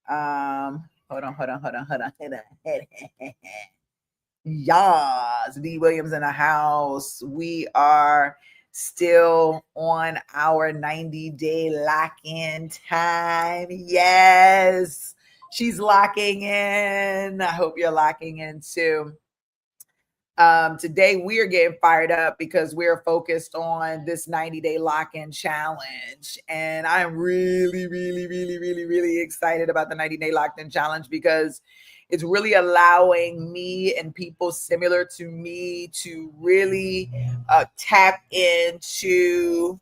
Hold on. Yas, D. Williams in the house. We are still on our 90-day lock-in time. Yes, she's locking in. I hope you're locking in too. Today we are getting fired up because we're focused on this 90-day lock-in challenge. And I'm really excited about the 90-day lock-in challenge because it's really allowing me and people similar to me to really tap into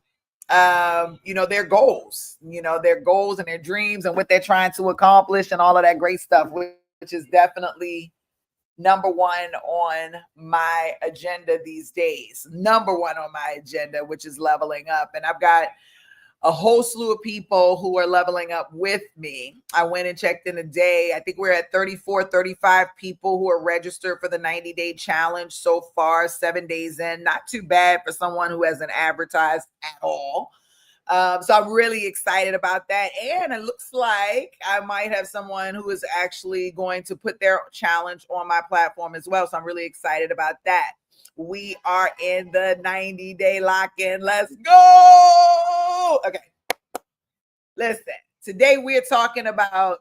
their goals, their goals and their dreams and what they're trying to accomplish and all of that great stuff, which is definitely number one on my agenda these days. Number one on my agenda, which is leveling up. And I've got a whole slew of people who are leveling up with me. I went and checked in today. I think we're at 34, 35 people who are registered for the 90-day challenge so far, 7 days in. Not too bad for someone who hasn't advertised at all. So I'm really excited about that. And it looks like I might have someone who is actually going to put their challenge on my platform as well. So I'm really excited about that. We are in the 90-day lock-in. Let's go. Okay. Listen, today we're talking about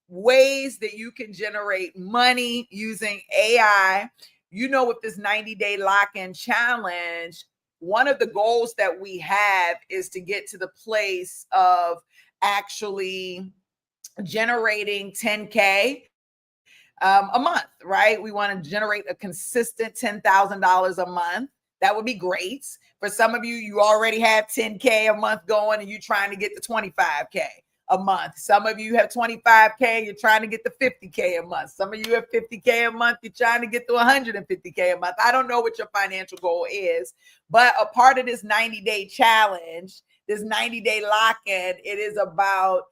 ways that you can generate money using AI. With this 90-day lock-in challenge, one of the goals that we have is to get to the place of actually generating 10K a month, right? We want to generate a consistent $10,000 a month. That would be great. For some of you, you already have 10K a month going and you're trying to get to 25K a month. Some of you have 25K, you're trying to get to 50K a month. Some of you have 50K a month, you're trying to get to 150K a month. I don't know what your financial goal is, but a part of this 90-day challenge, this 90-day lock-in, it is about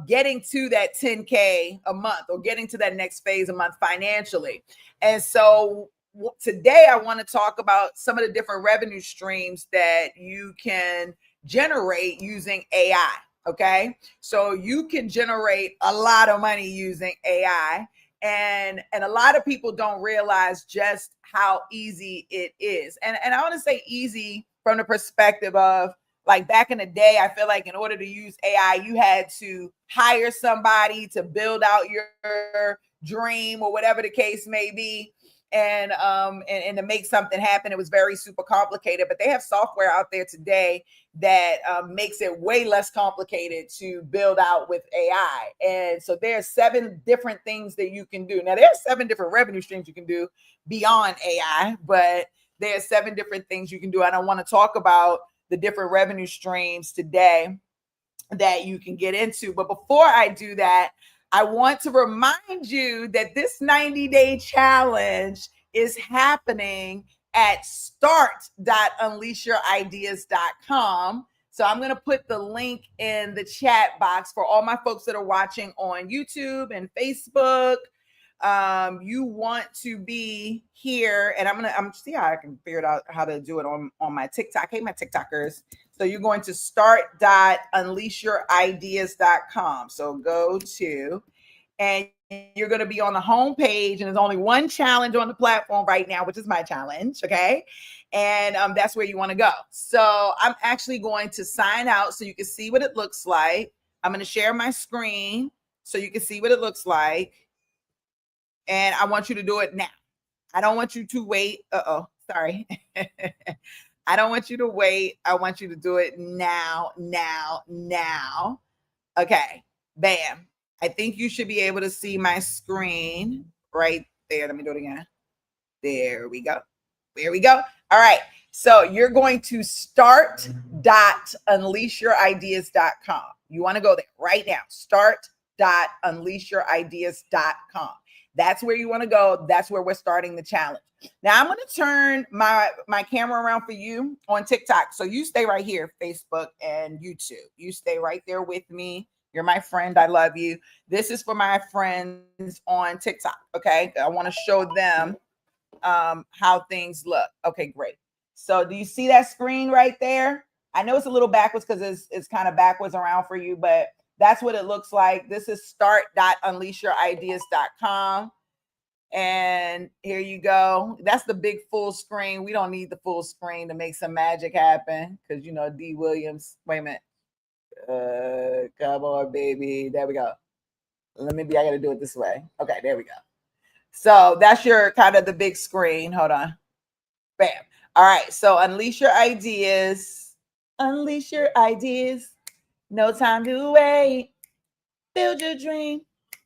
getting to that 10K a month or getting to that next phase a month financially. And so today I want to talk about some of the different revenue streams that you can generate using AI. Okay, so you can generate a lot of money using AI, and a lot of people don't realize just how easy it is. And I want to say easy from the perspective of, like, back in the day, I feel like in order to use AI, you had to hire somebody to build out your dream or whatever the case may be. And to make something happen, it was very super complicated. But they have software out there today that makes it way less complicated to build out with AI. And so there's 7 different things that you can do. Now, there's 7 different revenue streams you can do beyond AI, but there's 7 different things you can do. And I want to talk about the different revenue streams today that you can get into. But before I do that, I want to remind you that this 90-day challenge is happening at start.unleashyourideas.com. So I'm going to put the link in the chat box for all my folks that are watching on YouTube and Facebook. You want to be here, and I'm see how I can figure out how to do it on my TikTok. Hey, my TikTokers. So you're going to start.unleashyourideas.com. So go to, and you're going to be on the home page, and there's only one challenge on the platform right now, which is my challenge. Okay. And that's where you want to go. So I'm actually going to sign out so you can see what it looks like. I'm going to share my screen so you can see what it looks like. And I want you to do it now. I don't want you to wait. Sorry. I don't want you to wait. I want you to do it now. Okay, bam. I think you should be able to see my screen right there. Let me do it again. There we go. All right. So you're going to start.unleashyourideas.com. You want to go there right now. Start.unleashyourideas.com. That's where you want to go. That's where we're starting the challenge. Now I'm going to turn my camera around for you on TikTok. So you stay right here, Facebook and YouTube. You stay right there with me. You're my friend. I love you. This is for my friends on TikTok. Okay. I want to show them how things look. Okay, great. So do you see that screen right there? I know it's a little backwards because it's kind of backwards around for you, but That's what it looks like. This is start.unleashyourideas.com. And here you go. That's the big full screen. We don't need the full screen to make some magic happen because, you know, D. Williams. Wait a minute. Come on, baby. There we go. Maybe I got to do it this way. Okay, there we go. So that's your kind of the big screen. Hold on. Bam. All right. So unleash your ideas. Unleash your ideas. No time to wait. Build your dream.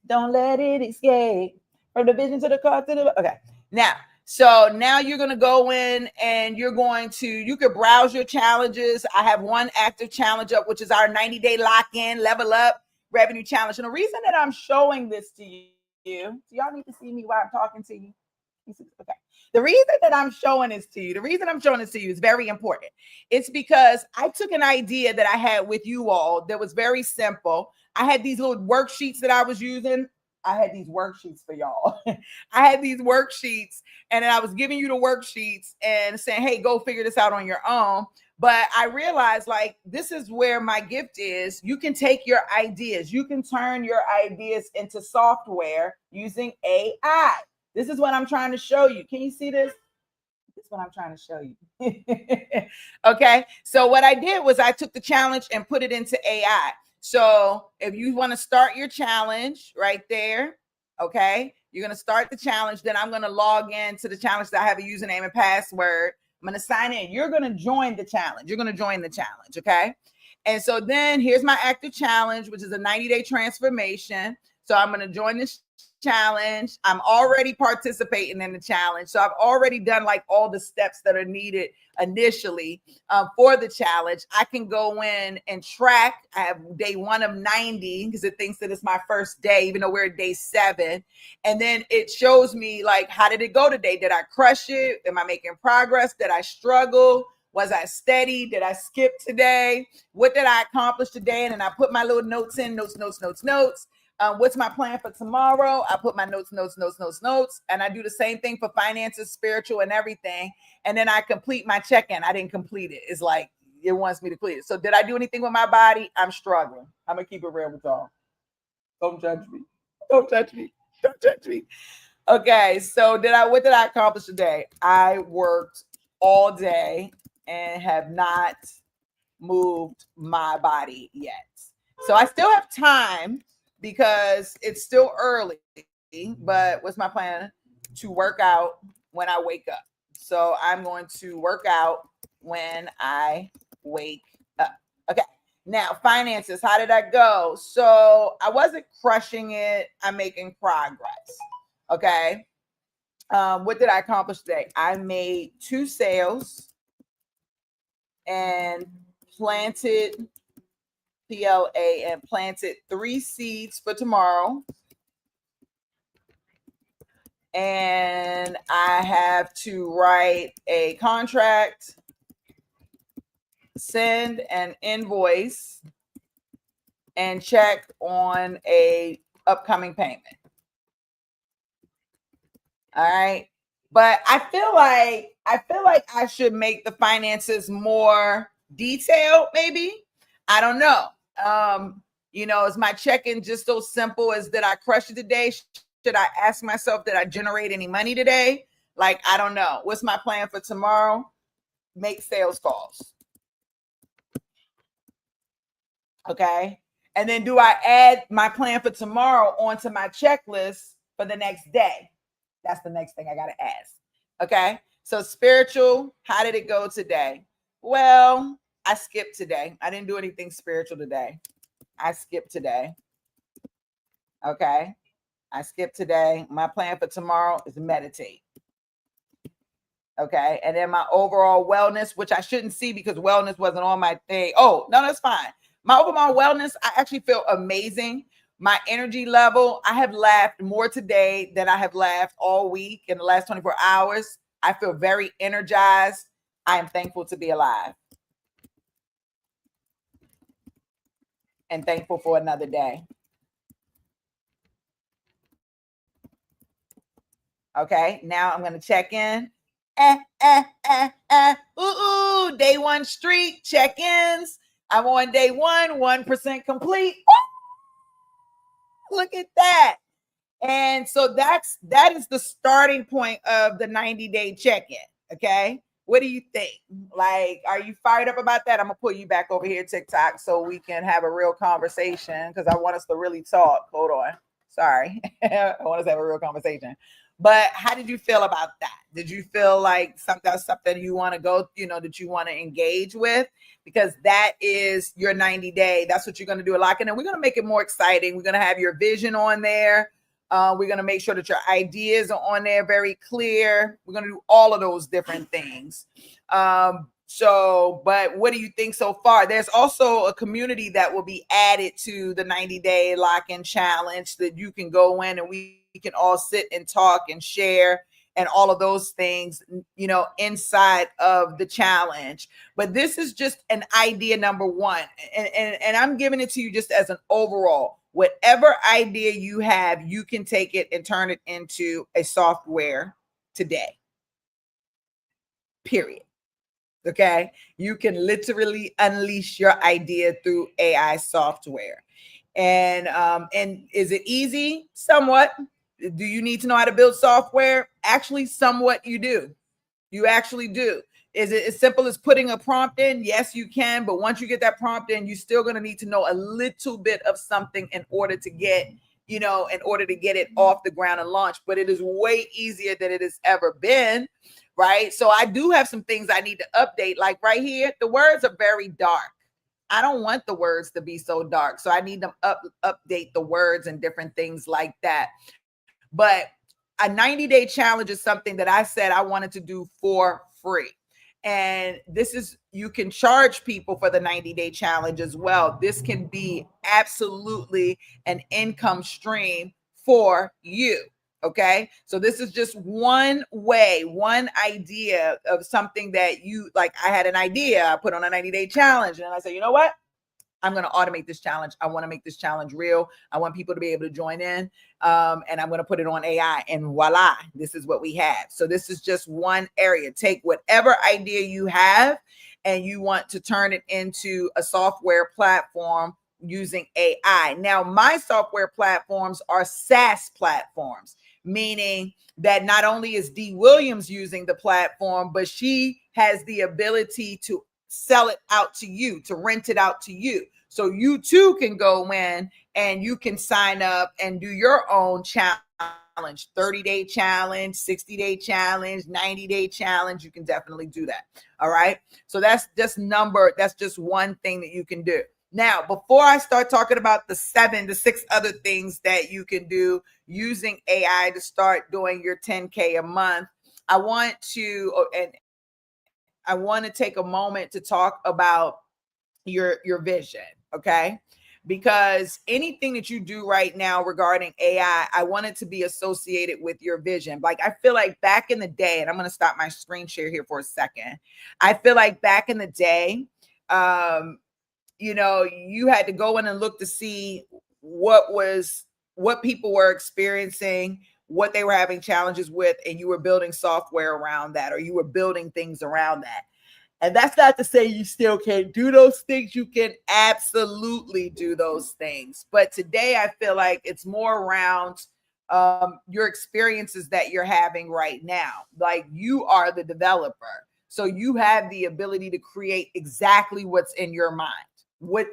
Don't let it escape. From the vision to the car to the. Okay. So now you're going to go in and you could browse your challenges. I have one active challenge up, which is our 90-day lock-in, level up revenue challenge. And the reason that I'm showing this to you, so y'all need to see me while I'm talking to you. Okay. The reason I'm showing this to you is very important. It's because I took an idea that I had with you all that was very simple. I had these little worksheets that I was using. I had these worksheets for y'all. I had these worksheets, and then I was giving you the worksheets and saying, hey, go figure this out on your own. But I realized, like, this is where my gift is. You can take your ideas. You can turn your ideas into software using AI. This is what I'm trying to show you. Can you see this? This is what I'm trying to show you. Okay. So what I did was I took the challenge and put it into AI. So if you want to start your challenge right there, okay, you're going to start the challenge. Then I'm going to log into the challenge that I have a username and password. I'm going to sign in. You're going to join the challenge. You're going to join the challenge. Okay. And so then here's my active challenge, which is a 90-day transformation. So I'm going to join this challenge. I'm already participating in the challenge. So I've already done like all the steps that are needed initially for the challenge. I can go in and track. I have day 1 of 90 because it thinks that it's my first day, even though we're at day 7. And then it shows me like, how did it go today? Did I crush it? Am I making progress? Did I struggle? Was I steady? Did I skip today? What did I accomplish today? And then I put my little notes in, notes. What's my plan for tomorrow? I put my notes. And I do the same thing for finances, spiritual, and everything. And then I complete my check-in. I didn't complete it. It's like, it wants me to complete it. So did I do anything with my body? I'm struggling. I'm going to keep it real with y'all. Don't judge me. Okay. So what did I accomplish today? I worked all day and have not moved my body yet. So I still have time because it's still early, but what's my plan? To work out when I wake up. So I'm going to work out when I wake up. Okay. Now, finances, how did I go? So I wasn't crushing it. I'm making progress. Okay. What did I accomplish today? I made 2 sales and planted PLA and planted 3 seeds for tomorrow. And I have to write a contract, send an invoice, and check on a upcoming payment. All right. But I feel like I should make the finances more detailed, maybe. I don't know. Is my check-in just so simple as that I crushed it today? Should I ask myself, did I generate any money today? Like, I don't know. What's my plan for tomorrow? Make sales calls. Okay. And then do I add my plan for tomorrow onto my checklist for the next day? That's the next thing I got to ask. Okay. So spiritual, how did it go today? Well, I skipped today. I didn't do anything spiritual today. I skipped today. Okay. I skipped today. My plan for tomorrow is meditate. Okay. And then my overall wellness, which I shouldn't see because wellness wasn't on my thing. Oh, no, that's fine. My overall wellness, I actually feel amazing. My energy level, I have laughed more today than I have laughed all week in the last 24 hours. I feel very energized. I am thankful to be alive. And thankful for another day. Okay, now I'm going to check in. Day 1 streak check-ins. I'm on day 1, 1% complete. Look at that. And so that is the starting point of the 90-day check-in. Okay. What do you think? Like, are you fired up about that? I'm gonna pull you back over here, TikTok, so we can have a real conversation because I want us to really talk. Hold on. Sorry. I want us to have a real conversation. But how did you feel about that? Did you feel like something you want to go, that you want to engage with? Because that is your 90-day. That's what you're going to do a lot. And then we're going to make it more exciting. We're going to have your vision on there. We're going to make sure that your ideas are on there very clear. We're going to do all of those different things. But what do you think so far? There's also a community that will be added to the 90-day lock-in challenge that you can go in and we can all sit and talk and share and all of those things, inside of the challenge. But this is just an idea number one. And I'm giving it to you just as an overall. Whatever idea you have, you can take it and turn it into a software today. Period. Okay. You can literally unleash your idea through AI software. And is it easy? Somewhat. Do you need to know how to build software? Actually, somewhat you do. You actually do. Is it as simple as putting a prompt in? Yes, you can. But once you get that prompt in, you're still going to need to know a little bit of something in order to get, in order to get it off the ground and launch. But it is way easier than it has ever been. Right. So I do have some things I need to update. Like right here, the words are very dark. I don't want the words to be so dark. So I need them update the words and different things like that. But a 90-day challenge is something that I said I wanted to do for free. And you can charge people for the 90-day challenge as well. This can be absolutely an income stream for you. Okay. So this is just one way, one idea of something that I had an idea, I put on a 90-day challenge and I said, you know what? I'm going to automate this challenge. I want to make this challenge real. I want people to be able to join in. And I'm going to put it on AI and voila, this is what we have. So this is just one area. Take whatever idea you have and you want to turn it into a software platform using AI. Now, my software platforms are SaaS platforms, meaning that not only is Dee Williams using the platform, but she has the ability to sell it out to you, to rent it out to you. So you too can go in and you can sign up and do your own challenge, 30-day challenge, 60-day challenge, 90-day challenge. You can definitely do that. All right. So that's just one thing that you can do. Now, before I start talking about the 6 other things that you can do using AI to start doing your 10K a month, I want to take a moment to talk about your vision, okay? Because anything that you do right now regarding AI, I want it to be associated with your vision. Like I feel like back in the day, and I'm going to stop my screen share here for a second. I feel like back in the day, you had to go in and look to see what people were experiencing, what they were having challenges with, and you were building software around that, or you were building things around that. And that's not to say you still can't do those things. You can absolutely do those things. But today I feel like it's more around your experiences that you're having right now. Like you are the developer. So you have the ability to create exactly what's in your mind. What's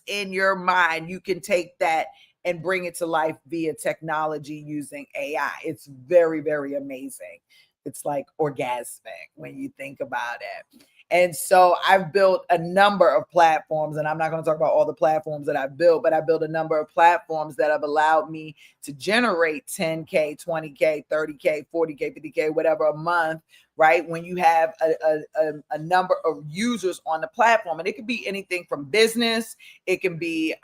in your mind, you can take that and bring it to life via technology using AI. It's very, very amazing. It's like orgasmic when you think about it. And so I've built a number of platforms, and I'm not going to talk about all the platforms that I've built, but I built a number of platforms that have allowed me to generate 10K, 20K, 30K, 40K, 50K, whatever a month, right? When you have a number of users on the platform, and it could be anything from business. It can be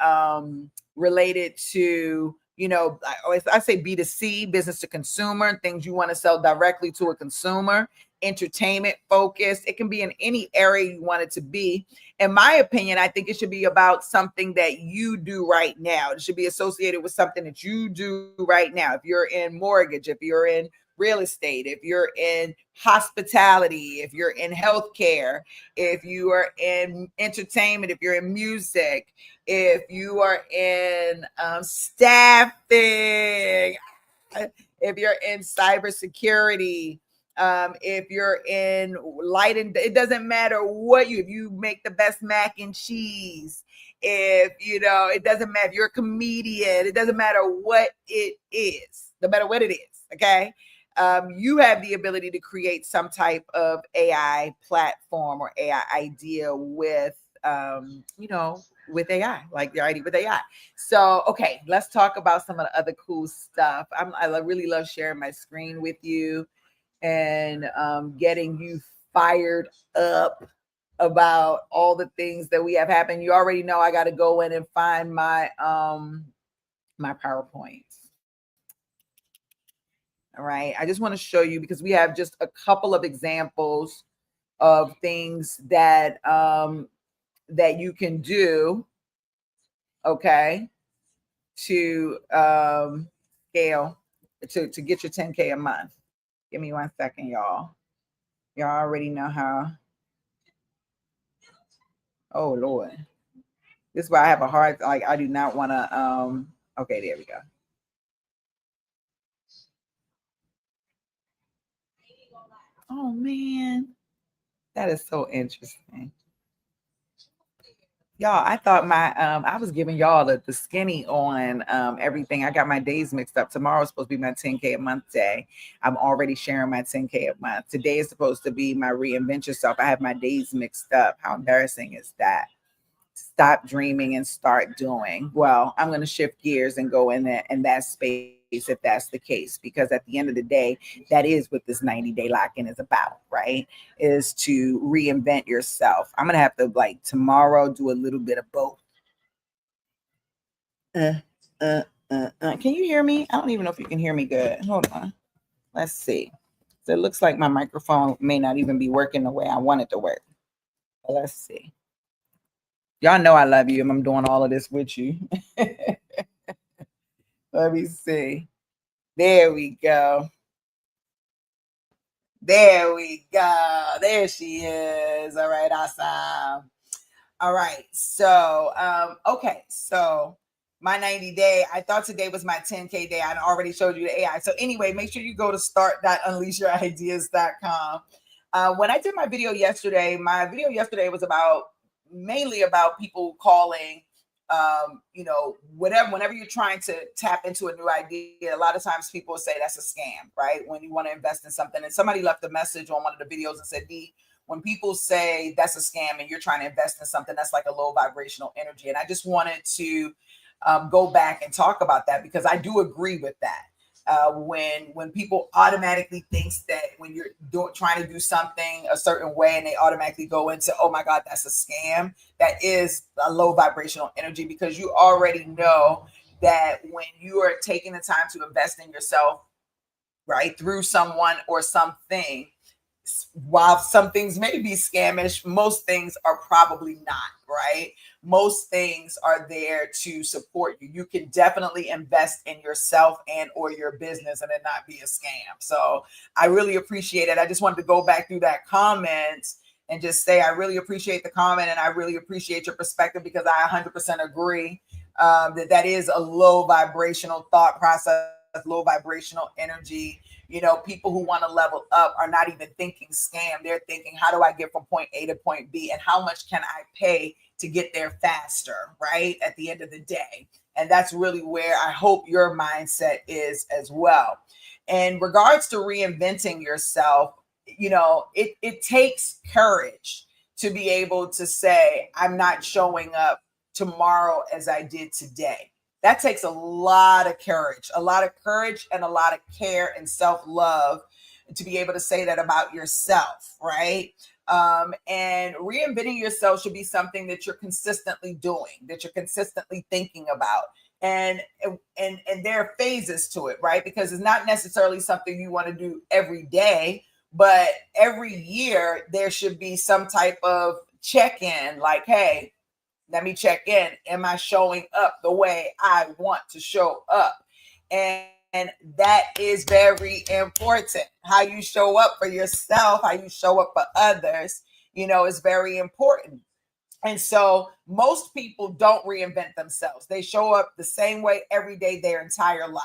related to, I say B2C, business to consumer, things you want to sell directly to a consumer, entertainment focused. It can be in any area you want it to be. In my opinion, I think it should be about something that you do right now. It should be associated with something that you do right now. If you're in mortgage, if you're in real estate, if you're in hospitality, if you're in healthcare, if you are in entertainment, if you're in music, if you are in staffing, if you're in cybersecurity, if you're in light and it doesn't matter what if you make the best mac and cheese, if you know, it doesn't matter if you're a comedian, it doesn't matter what it is, no matter what it is, okay? You have the ability to create some type of AI platform or AI idea with, you know, with AI, like your idea with AI. So, okay, let's talk about some of the other cool stuff. I really love sharing my screen with you and getting you fired up about all the things that we have happened. You already know I got to go in and find my PowerPoint. All right. I just want to show you because we have just a couple of examples of things that that you can do, okay, to scale to get your 10K a month. Give me 1 second, y'all. Y'all already know how. Oh Lord. This is why I have a hard, like I do not want to okay, there we go. Oh man. That is so interesting. Y'all, I thought my I was giving y'all the skinny on everything. I got my days mixed up. Tomorrow's supposed to be my 10K a month day. I'm already sharing my 10K a month. Today is supposed to be my reinvent yourself. I have my days mixed up. How embarrassing is that? Stop dreaming and start doing. Well, I'm going to shift gears and go in that space if that's the case, because at the end of the day, that is what this 90-day lock-in is about, right? Is to reinvent yourself. I'm going to have to, like, tomorrow do a little bit of both. Can you hear me? I don't even know if you can hear me good. Hold on. Let's see. So it looks like my microphone may not even be working the way I want it to work. But let's see. Y'all know I love you and I'm doing all of this with you. Let me see. There we go. There we go. There she is. All right, awesome. All right. So, okay. So my 90 day, I thought today was my 10K day. I already showed you the AI. So anyway, make sure you go to start.unleashyourideas.com. When I did my video yesterday was about mainly about people calling, you know, whenever you're trying to tap into a new idea, a lot of times people say that's a scam, right? When you want to invest in something. And somebody left a message on one of the videos and said, D, when people say that's a scam and you're trying to invest in something, that's like a low vibrational energy. And I just wanted to go back and talk about that because I do agree with that. When people automatically thinks that when you're trying to do something a certain way and they automatically go into, oh my God, that's a scam, that is a low vibrational energy, because you already know that when you are taking the time to invest in yourself, right, through someone or something, while some things may be scamish, most things are probably not, right? Most things are there to support you. You can definitely invest in yourself and or your business and it not be a scam. So I really appreciate it. I just wanted to go back through that comment and just say I really appreciate the comment and I really appreciate your perspective, because I 100% agree that is a low vibrational thought process, low vibrational energy. You know, people who want to level up are not even thinking scam. They're thinking, how do I get from point A to point B? And how much can I pay to get there faster, right? At the end of the day. And that's really where I hope your mindset is as well. In regards to reinventing yourself, you know, it takes courage to be able to say, I'm not showing up tomorrow as I did today. That takes a lot of courage and a lot of care and self-love to be able to say that about yourself, right? And reinventing yourself should be something that you're consistently doing, that you're consistently thinking about. And there are phases to it, right? Because it's not necessarily something you want to do every day, but every year there should be some type of check-in, like, hey, let me check in. Am I showing up the way I want to show up? And that is very important. How you show up for yourself, how you show up for others, is very important. And so most people don't reinvent themselves. They show up the same way every day their entire life.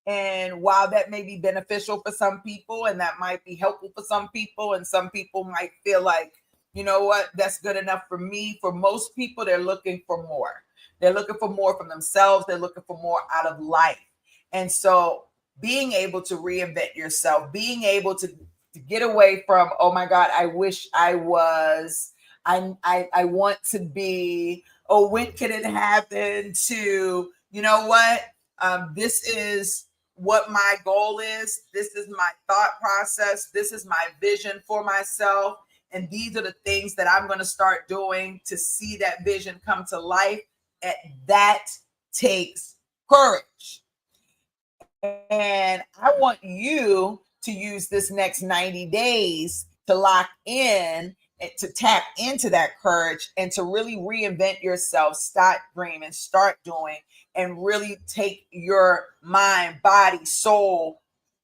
And while that may be beneficial for some people and that might be helpful for some people, and some people might feel like, you know what, that's good enough for me. For most people, they're looking for more. They're looking for more from themselves. They're looking for more out of life. And so being able to reinvent yourself, being able to get away from, oh my God, I wish I was, I want to be, oh, when can it happen, to, you know what, this is what my goal is. This is my thought process. This is my vision for myself. And these are the things that I'm going to start doing to see that vision come to life. And that takes courage. And I want you to use this next 90 days to lock in, to tap into that courage and to really reinvent yourself, start dreaming, start doing, and really take your mind, body, soul,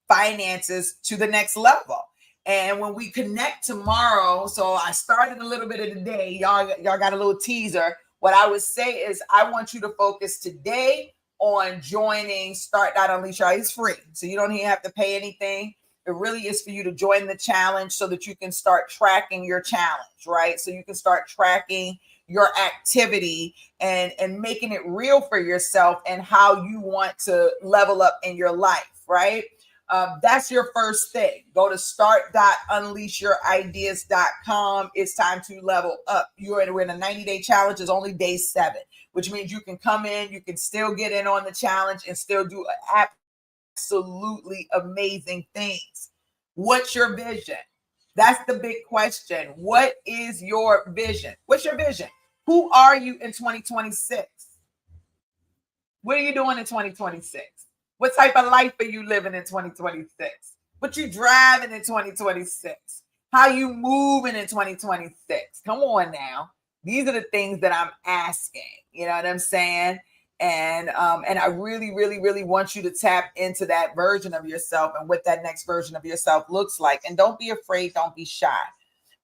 finances to the next level. And when we connect tomorrow, so I started a little bit of the day, y'all got a little teaser. What I would say is I want you to focus today on joining Start.Unleash. It's free, so you don't even have to pay anything. It really is for you to join the challenge so that you can start tracking your challenge, right? So you can start tracking your activity and making it real for yourself and how you want to level up in your life, right? That's your first thing. Go to start.unleashyourideas.com. It's time to level up. We're in a 90-day challenge. It's only day 7, which means you can come in, you can still get in on the challenge and still do absolutely amazing things. What's your vision? That's the big question. What is your vision? What's your vision? Who are you in 2026? What are you doing in 2026? What type of life are you living in 2026? What you driving in 2026? How you moving in 2026? Come on now. These are the things that I'm asking. You know what I'm saying? And I really, really, really want you to tap into that version of yourself and what that next version of yourself looks like. And don't be afraid. Don't be shy.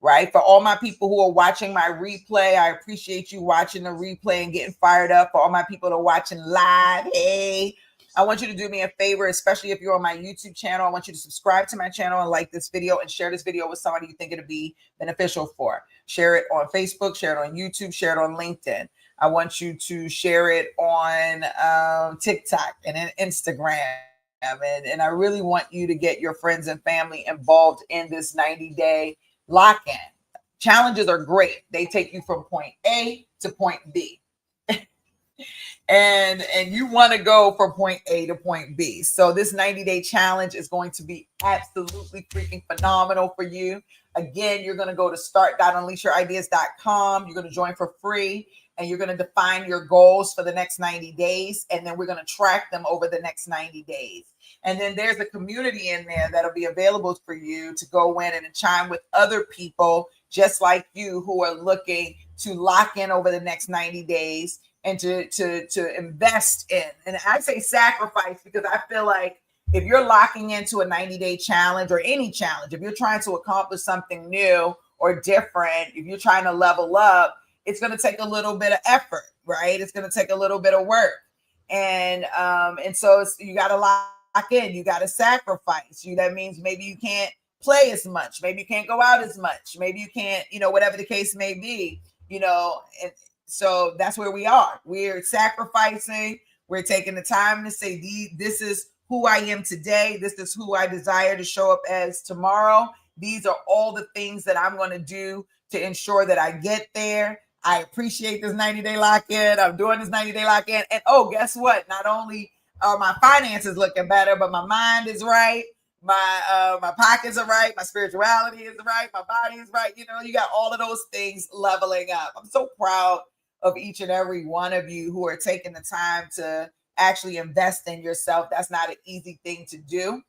Right? For all my people who are watching my replay, I appreciate you watching the replay and getting fired up. For all my people that are watching live, hey, I want you to do me a favor, especially if you're on my YouTube channel. I want you to subscribe to my channel and like this video and share this video with somebody you think it'll be beneficial for. Share it on Facebook, share it on YouTube, share it on LinkedIn. I want you to share it on TikTok and Instagram. And I really want you to get your friends and family involved in this 90-day lock-in. Challenges are great. They take you from point A to point B. and you want to go from point A to point B. So this 90-day challenge is going to be absolutely freaking phenomenal for you. Again, you're going to go to start.unleashyourideas.com. You're going to join for free, and you're going to define your goals for the next 90 days. And then we're going to track them over the next 90 days. And then there's a community in there that'll be available for you to go in and chime with other people just like you who are looking to lock in over the next 90 days and to invest in. And I say sacrifice because I feel like if you're locking into a 90-day challenge or any challenge, if you're trying to accomplish something new or different, if you're trying to level up, it's going to take a little bit of effort, right? It's going to take a little bit of work. And so you got to lock in, you got to sacrifice. That means maybe you can't play as much, maybe you can't go out as much, maybe you can't, whatever the case may be, and so that's where we are. We're sacrificing. We're taking the time to say, this is who I am today. This is who I desire to show up as tomorrow. These are all the things that I'm going to do to ensure that I get there. I appreciate this 90-day lock-in. I'm doing this 90-day lock-in. And guess what? Not only are my finances looking better, but my mind is right. My pockets are right. My spirituality is right. My body is right. You got all of those things leveling up. I'm so proud of each and every one of you who are taking the time to actually invest in yourself. That's not an easy thing to do.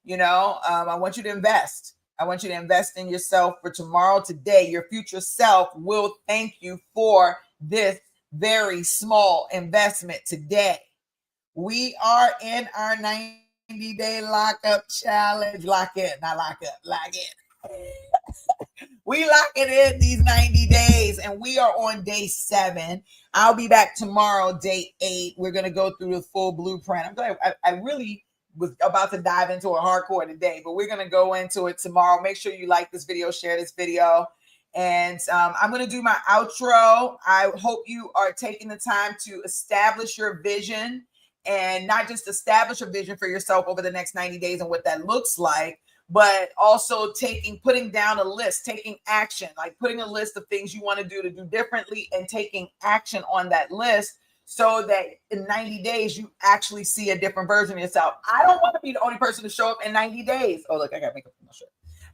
I want you to invest. I want you to invest in yourself for tomorrow, today. Your future self will thank you for this very small investment today. We are in our 90 90-day lockup challenge. Lock in, not lock up, lock in. We locking in these 90 days, and we are on day 7. I'll be back tomorrow, day 8. We're going to go through the full blueprint. I'm glad I really was about to dive into a hardcore today, but we're going to go into it tomorrow. Make sure you like this video, share this video. And I'm going to do my outro. I hope you are taking the time to establish your vision, and not just establish a vision for yourself over the next 90 days and what that looks like, but also putting down a list, taking action, like putting a list of things you want to do differently and taking action on that list so that in 90 days, you actually see a different version of yourself. I don't want to be the only person to show up in 90 days. Oh, look, I got makeup on my shirt.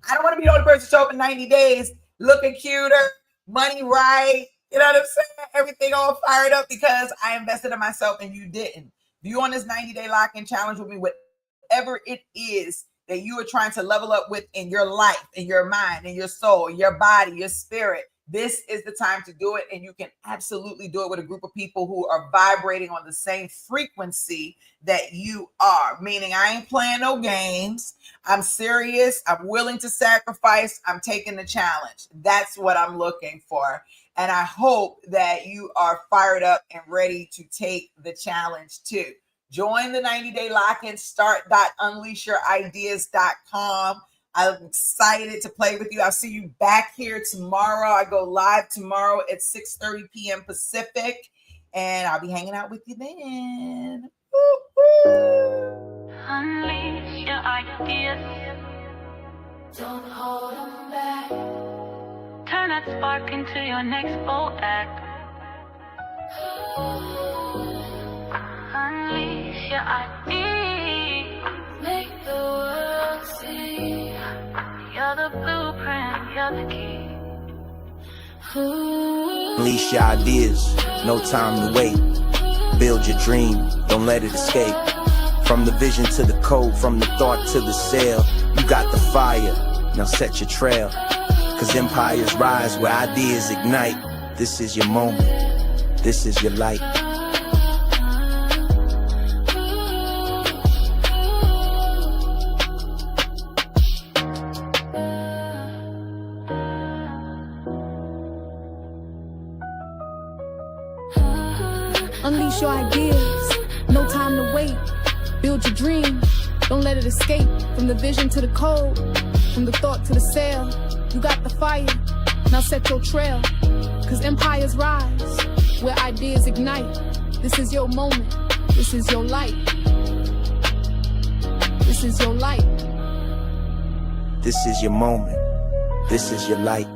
I don't want to be the only person to show up in 90 days looking cuter, money right, you know what I'm saying? Everything all fired up because I invested in myself and you didn't. If you on this 90-day lock-in challenge with me, whatever it is that you are trying to level up with in your life, in your mind, in your soul, your body, your spirit, this is the time to do it. And you can absolutely do it with a group of people who are vibrating on the same frequency that you are. Meaning I ain't playing no games. I'm serious. I'm willing to sacrifice. I'm taking the challenge. That's what I'm looking for. And I hope that you are fired up and ready to take the challenge too. Join the 90-day lock-in, start.unleashyourideas.com. I'm excited to play with you. I'll see you back here tomorrow. I go live tomorrow at 6:30 p.m. Pacific, and I'll be hanging out with you then. Woo-hoo. Unleash your ideas. Don't hold them back. Turn that spark into your next bold act. Unleash your ideas. Make the world see. You're the blueprint, you're the key. Unleash your ideas, no time to wait. Build your dream, don't let it escape. From the vision to the code, from the thought to the sale. You got the fire, now set your trail. Cause empires rise where ideas ignite. This is your moment, this is your light. Unleash your ideas, no time to wait. Build your dream, don't let it escape. From the vision to the code, from the thought to the sale. You got the fire, now set your trail. Cause empires rise, where ideas ignite. This is your moment, this is your light. This is your light. This is your moment, this is your light.